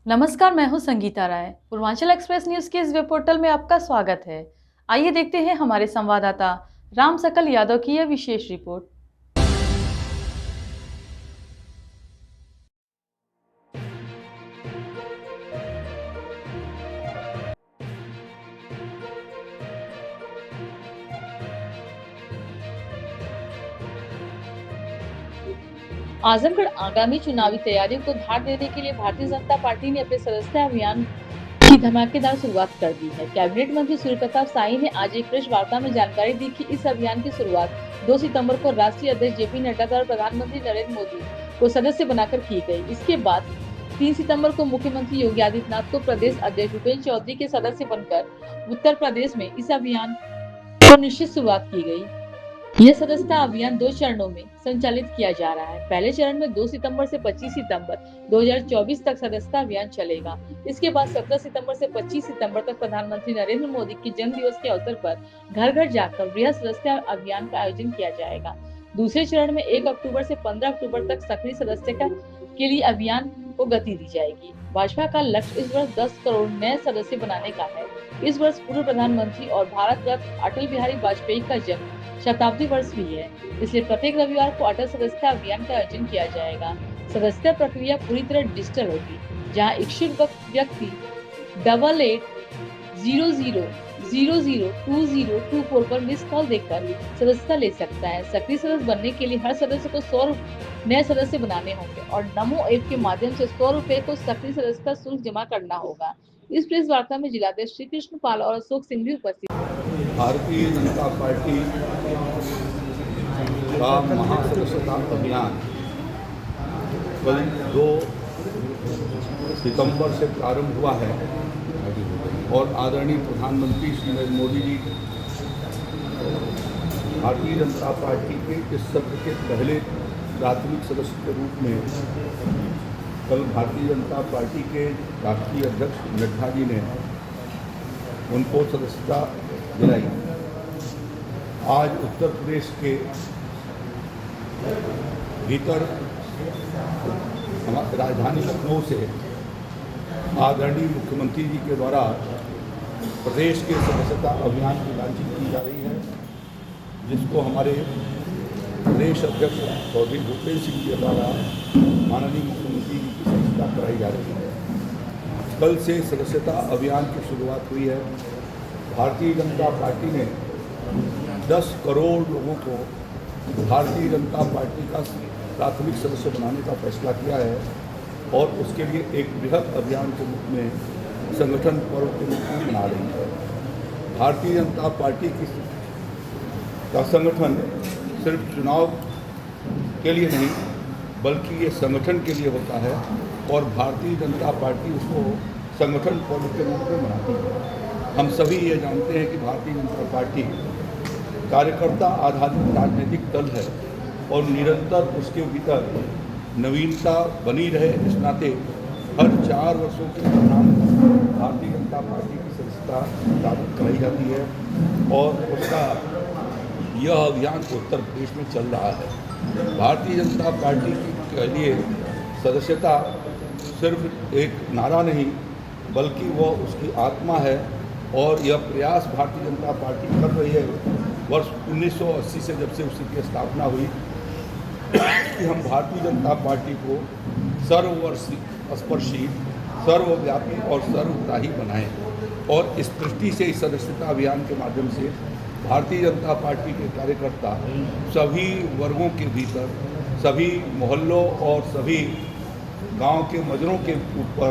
नमस्कार, मैं हूं संगीता राय। पूर्वांचल एक्सप्रेस न्यूज के इस वेब पोर्टल में आपका स्वागत है। आइए देखते हैं हमारे संवाददाता राम सकल यादव की यह विशेष रिपोर्ट। आजमगढ़ आगामी चुनावी तैयारियों को धार देने के लिए भारतीय जनता पार्टी ने अपने सदस्यता अभियान की धमाकेदार शुरुआत कर दी है। कैबिनेट मंत्री सूर्य प्रताप शाही ने आज एक प्रेस वार्ता में जानकारी दी कि इस अभियान की शुरुआत 2 सितंबर को राष्ट्रीय अध्यक्ष जेपी नड्डा द्वारा प्रधानमंत्री नरेंद्र मोदी को सदस्य बनाकर की गई। इसके बाद 3 सितंबर को मुख्यमंत्री योगी आदित्यनाथ को प्रदेश अध्यक्ष भूपेंद्र चौधरी के सदस्य बनकर उत्तर प्रदेश में इस अभियान को निश्चित शुरुआत की गई। यह सदस्यता अभियान 2 चरणों में संचालित किया जा रहा है। पहले चरण में 2 सितंबर से 25 सितंबर 2024 तक सदस्यता अभियान चलेगा। इसके बाद 17 सितंबर से 25 सितंबर तक प्रधानमंत्री नरेंद्र मोदी के जन्म दिवस के अवसर पर घर घर जाकर वृहद सदस्यता अभियान का आयोजन किया जाएगा। दूसरे चरण में 1 अक्टूबर से 15 अक्टूबर तक सक्रिय सदस्यता के लिए अभियान को गति दी जाएगी। भाजपा का लक्ष्य इस वर्ष 10 करोड़ नए सदस्य बनाने का है। इस वर्ष पूर्व प्रधानमंत्री और भारत रत्न अटल बिहारी वाजपेयी का जन्म शताब्दी वर्ष भी है, इसलिए प्रत्येक रविवार को अटल सदस्यता अभियान का आयोजन किया जाएगा। सदस्यता प्रक्रिया पूरी तरह डिजिटल होगी, जहां इच्छुक व्यक्ति 8800002024 पर मिस कॉल देकर सदस्यता ले सकता है। सक्रिय सदस्य बनने के लिए हर सदस्य को 100 नए सदस्य बनाने होंगे और नमो ऐप के माध्यम से 100 रुपए को सक्रिय सदस्यता शुल्क जमा करना होगा। इस प्रेस वार्ता में जिलाध्यक्ष श्री कृष्ण पाल और अशोक सिंह भी उपस्थित। भारतीय जनता पार्टी का महासदस्यता अभियान कल 2 सितंबर से प्रारंभ हुआ है और आदरणीय प्रधानमंत्री श्री नरेंद्र मोदी जी भारतीय जनता पार्टी के इस सत्र के पहले प्राथमिक सदस्य के रूप में कल भारतीय जनता पार्टी के राष्ट्रीय अध्यक्ष नड्डा जी ने उनको सदस्यता दिलाई। आज उत्तर प्रदेश के भीतर राजधानी लखनऊ से आदरणीय मुख्यमंत्री जी के द्वारा प्रदेश के सदस्यता अभियान की लॉन्चिंग की जा रही है, जिसको हमारे प्रदेश अध्यक्ष चौधरी भूपेंद्र सिंह जी द्वारा माननीय मुख्यमंत्री जी की सदस्यता कराई जा रही है। कल से सदस्यता अभियान की शुरुआत हुई है। भारतीय जनता पार्टी ने 10 करोड़ लोगों को भारतीय जनता पार्टी का प्राथमिक सदस्य बनाने का फैसला किया है और उसके लिए एक बृहद अभियान के रूप में संगठन पर्व के रूप में मना रही है। भारतीय जनता पार्टी का संगठन सिर्फ चुनाव के लिए नहीं बल्कि ये संगठन के लिए होता है और भारतीय जनता पार्टी उसको संगठन पर्व के रूप में मनाती है। हम सभी ये जानते हैं कि भारतीय जनता पार्टी कार्यकर्ता आधारित राजनीतिक दल है और निरंतर उसके भीतर नवीनता बनी रहे। इस नाते हर 4 वर्षों के दौरान भारतीय जनता पार्टी की सदस्यता स्थापित कराई जाती है और उसका यह अभियान उत्तर प्रदेश में चल रहा है। भारतीय जनता पार्टी के लिए सदस्यता सिर्फ एक नारा नहीं बल्कि वह उसकी आत्मा है और यह प्रयास भारतीय जनता पार्टी कर रही है वर्ष 1980 से जब से उसकी स्थापना हुई कि हम भारतीय जनता पार्टी को सर्वस्पर्शी, सर्वव्यापी और सर्वग्राही बनाएं और इस दृष्टि से इस सदस्यता अभियान के माध्यम से भारतीय जनता पार्टी के कार्यकर्ता सभी वर्गों के भीतर, सभी मोहल्लों और सभी गांव के मजरों के ऊपर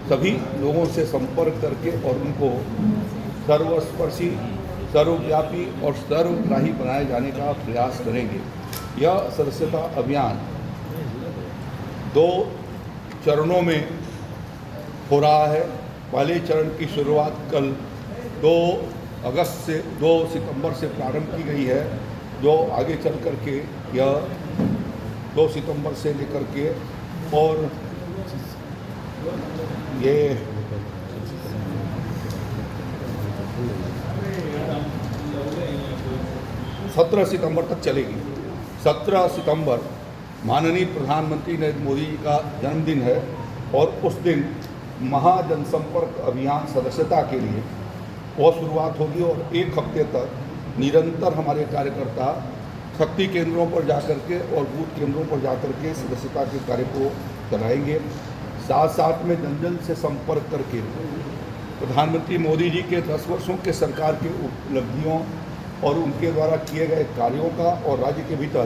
सभी लोगों से संपर्क करके और उनको सर्वस्पर्शी, सर्वव्यापी और सर्वग्राही बनाए जाने का प्रयास करेंगे। यह सदस्यता अभियान 2 चरणों में हो रहा है। पहले चरण की शुरुआत कल 2 सितंबर से प्रारंभ की गई है, जो आगे चल कर के यह 2 सितंबर से लेकर के और ये 17 सितंबर तक चलेगी। 17 सितंबर माननीय प्रधानमंत्री नरेंद्र मोदी जी का जन्मदिन है और उस दिन महाजनसंपर्क अभियान सदस्यता के लिए और शुरुआत होगी और 1 हफ्ते तक निरंतर हमारे कार्यकर्ता शक्ति केंद्रों पर जाकर के और बूथ केंद्रों पर जाकर के सदस्यता के कार्य को चलाएंगे। साथ साथ में जन जन से संपर्क करके प्रधानमंत्री मोदी जी के 10 वर्षों के सरकार की उपलब्धियों और उनके द्वारा किए गए कार्यों का और राज्य के भीतर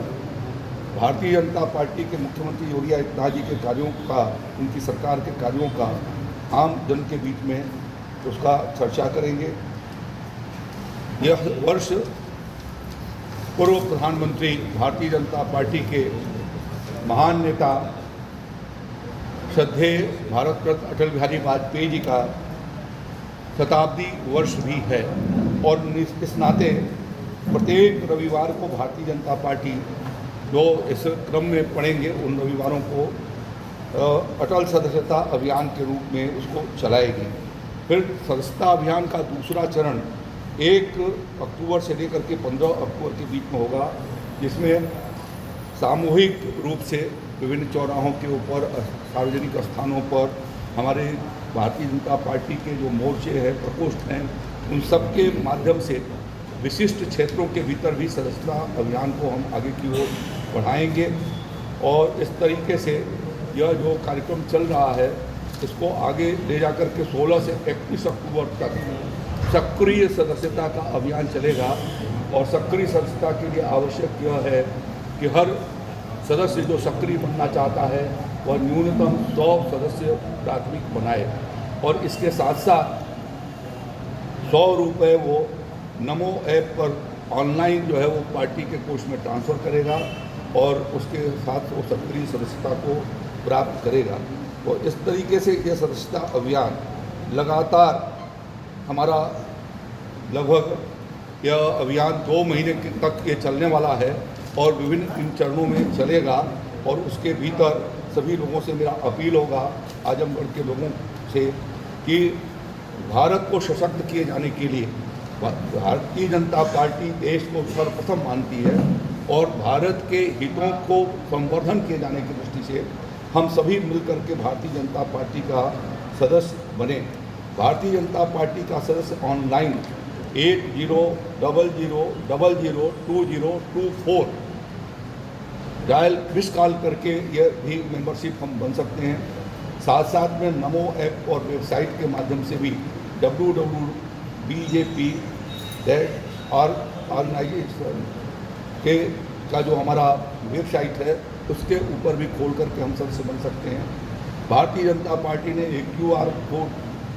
भारतीय जनता पार्टी के मुख्यमंत्री योगी आदित्यनाथ जी के कार्यों का, उनकी सरकार के कार्यों का आम जन के बीच में उसका चर्चा करेंगे। यह वर्ष पूर्व प्रधानमंत्री भारतीय जनता पार्टी के महान नेता श्रद्धेय भारत रत्न अटल बिहारी वाजपेयी जी का शताब्दी वर्ष भी है और इस नाते प्रत्येक रविवार को भारतीय जनता पार्टी जो इस क्रम में पड़ेंगे उन रविवारों को अटल सदस्यता अभियान के रूप में उसको चलाएगी। फिर सदस्यता अभियान का दूसरा चरण 1 अक्टूबर से लेकर के 15 अक्टूबर के बीच में होगा, जिसमें सामूहिक रूप से विभिन्न चौराहों के ऊपर, सार्वजनिक स्थानों पर हमारे भारतीय जनता पार्टी के जो मोर्चे हैं, प्रकोष्ठ हैं, उन सब के माध्यम से विशिष्ट क्षेत्रों के भीतर भी सदस्यता अभियान को हम आगे की ओर बढ़ाएंगे। और इस तरीके से यह जो कार्यक्रम चल रहा है इसको आगे ले जाकर के 16 से 31 अक्टूबर तक सक्रिय सदस्यता का अभियान चलेगा। और सक्रिय सदस्यता के लिए आवश्यक यह है कि हर सदस्य जो सक्रिय बनना चाहता है वह न्यूनतम 100 सदस्य प्राथमिक बनाए और इसके साथ साथ 100 रुपये वो नमो ऐप पर ऑनलाइन जो है वो पार्टी के कोष में ट्रांसफ़र करेगा और उसके साथ वो सक्रिय सदस्यता को प्राप्त करेगा। तो इस तरीके से यह सदस्यता अभियान लगातार हमारा लगभग यह अभियान 2 महीने तक ये चलने वाला है और विभिन्न इन चरणों में चलेगा। और उसके भीतर सभी लोगों से मेरा अपील होगा, आजमगढ़ के लोगों से, कि भारत को सशक्त किए जाने के लिए भारतीय जनता पार्टी देश को सर्वप्रथम मानती है और भारत के हितों को संवर्धन किए जाने की दृष्टि से हम सभी मिलकर के भारतीय जनता पार्टी का सदस्य बने। भारतीय जनता पार्टी का सदस्य ऑनलाइन 8000002024 डायल मिस कॉल करके यह भी मेंबरशिप हम बन सकते हैं। साथ साथ में नमो ऐप और वेबसाइट के माध्यम से भी www.bjp.org के का जो हमारा वेबसाइट है उसके ऊपर भी खोल करके हम सदस्य बन सकते हैं। भारतीय जनता पार्टी ने एक QR कोड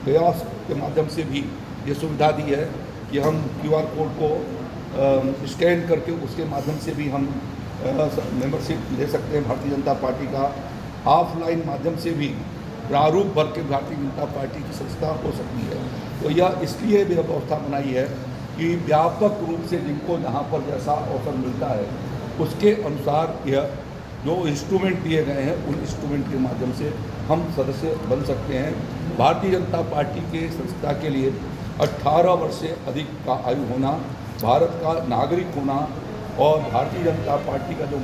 कियोस्क के माध्यम से भी ये सुविधा दी है कि हम QR कोड को स्कैन करके उसके माध्यम से भी हम मेंबरशिप ले सकते हैं भारतीय जनता पार्टी का। ऑफलाइन माध्यम से भी प्रारूप भर के भारतीय जनता पार्टी की सदस्यता हो सकती है। तो यह इसलिए भी व्यवस्था बनाई है कि व्यापक रूप से जिनको जहाँ पर जैसा अवसर मिलता है उसके अनुसार यह जो इंस्ट्रूमेंट दिए गए हैं उन इंस्ट्रूमेंट के माध्यम से हम सदस्य बन सकते हैं। भारतीय जनता पार्टी के सदस्यता के लिए 18 वर्ष से अधिक का आयु होना, भारत का नागरिक होना और भारतीय जनता पार्टी का जो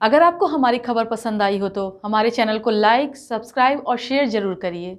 अगर आपको हमारी खबर पसंद आई हो तो हमारे चैनल को लाइक, सब्सक्राइब और शेयर जरूर करिए।